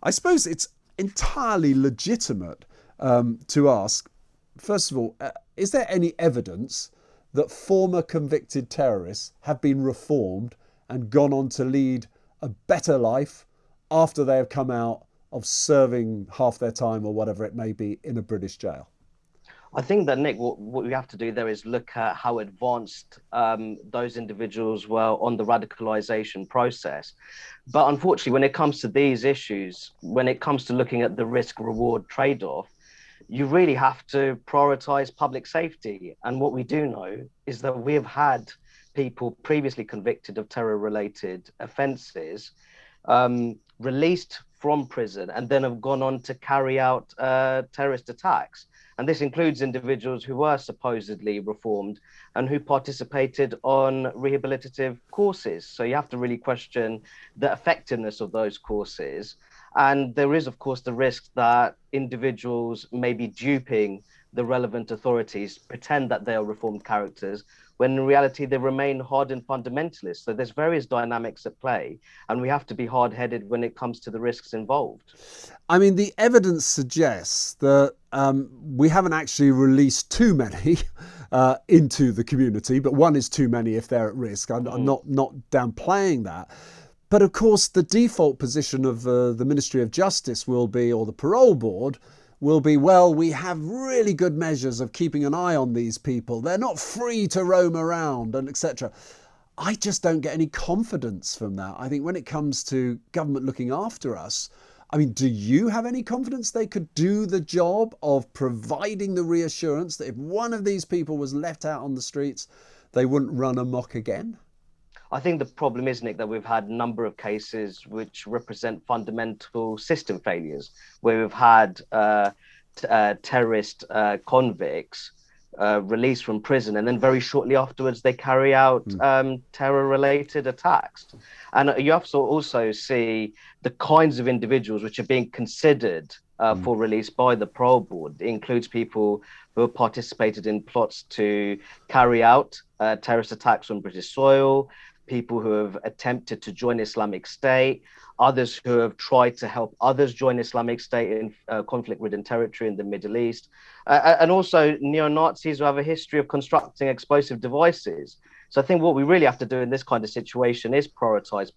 I suppose it's entirely legitimate to ask, first of all, is there any evidence that former convicted terrorists have been reformed and gone on to lead a better life after they have come out of serving half their time or whatever it may be in a British jail? I think that, Nick, what we have to do there is look at how advanced those individuals were on the radicalization process. But unfortunately, when it comes to these issues, when it comes to looking at the risk reward trade off, you really have to prioritize public safety. And what we do know is that we have had people previously convicted of terror related offenses released from prison and then have gone on to carry out terrorist attacks. And this includes individuals who were supposedly reformed and who participated on rehabilitative courses. So you have to really question the effectiveness of those courses. And there is, of course, the risk that individuals may be duping the relevant authorities, pretend that they are reformed characters, when in reality they remain hardened fundamentalists. So there's various dynamics at play, and we have to be hard-headed when it comes to the risks involved. I mean, the evidence suggests that we haven't actually released too many into the community, but one is too many if they're at risk. I'm not downplaying that. But of course, the default position of the Ministry of Justice will be, or the parole board will be, well, we have really good measures of keeping an eye on these people. They're not free to roam around and etc. I just don't get any confidence from that. I think when it comes to government looking after us, I mean, do you have any confidence they could do the job of providing the reassurance that if one of these people was left out on the streets, they wouldn't run amok again? I think the problem is, Nick, that we've had a number of cases which represent fundamental system failures, where we've had terrorist convicts released from prison, and then very shortly afterwards they carry out terror-related attacks. And you have to also see the kinds of individuals which are being considered for release by the parole board. It includes people who have participated in plots to carry out terrorist attacks on British soil, people who have attempted to join Islamic State, others who have tried to help others join Islamic State in conflict-ridden territory in the Middle East, and also neo-Nazis who have a history of constructing explosive devices. So I think what we really have to do in this kind of situation is prioritize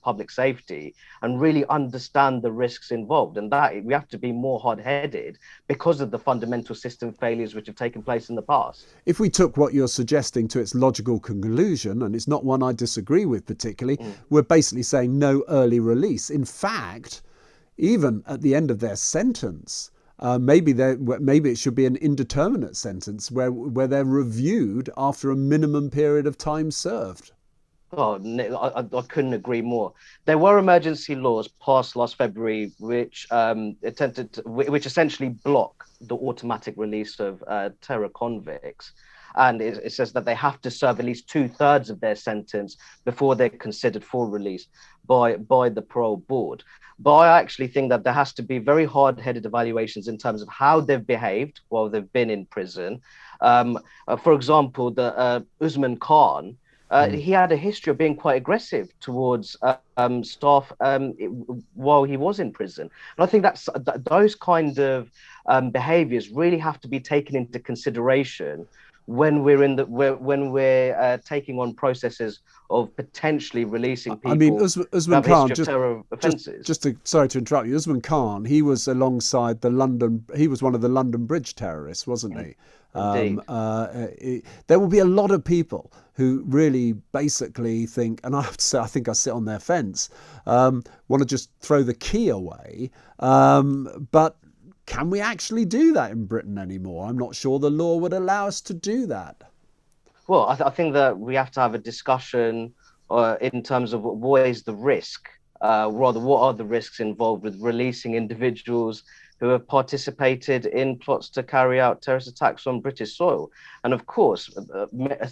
public safety and really understand the risks involved. And that we have to be more hard-headed because of the fundamental system failures which have taken place in the past. If we took what you're suggesting to its logical conclusion, and it's not one I disagree with particularly, we're basically saying no early release. In fact, even at the end of their sentence, maybe it should be an indeterminate sentence where they're reviewed after a minimum period of time served. Oh, Nick, I couldn't agree more. There were emergency laws passed last February which which essentially block the automatic release of terror convicts. And it says that they have to serve at least 2/3 of their sentence before they're considered for release by the parole board. But I actually think that there has to be very hard-headed evaluations in terms of how they've behaved while they've been in prison. For example, the Usman Khan, he had a history of being quite aggressive towards staff while he was in prison. And I think those kind of behaviors really have to be taken into consideration when we're taking on processes of potentially releasing people. I mean, Usman Khan, terror offences. Sorry to interrupt you. Usman Khan, he was alongside he was one of the London Bridge terrorists, wasn't he? There will be a lot of people who really basically think, and I have to say, I think I sit on their fence, want to just throw the key away. But can we actually do that in Britain anymore? I'm not sure the law would allow us to do that. Well, I think that we have to have a discussion in terms of what is the risk, rather what are the risks involved with releasing individuals who have participated in plots to carry out terrorist attacks on British soil. And of course,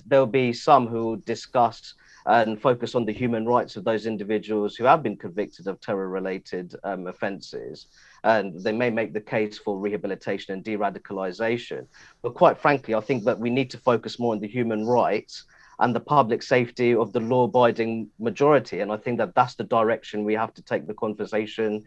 there'll be some who discuss and focus on the human rights of those individuals who have been convicted of terror-related offences. And they may make the case for rehabilitation and de-radicalisation. But quite frankly, I think that we need to focus more on the human rights and the public safety of the law-abiding majority. And I think that that's the direction we have to take the conversation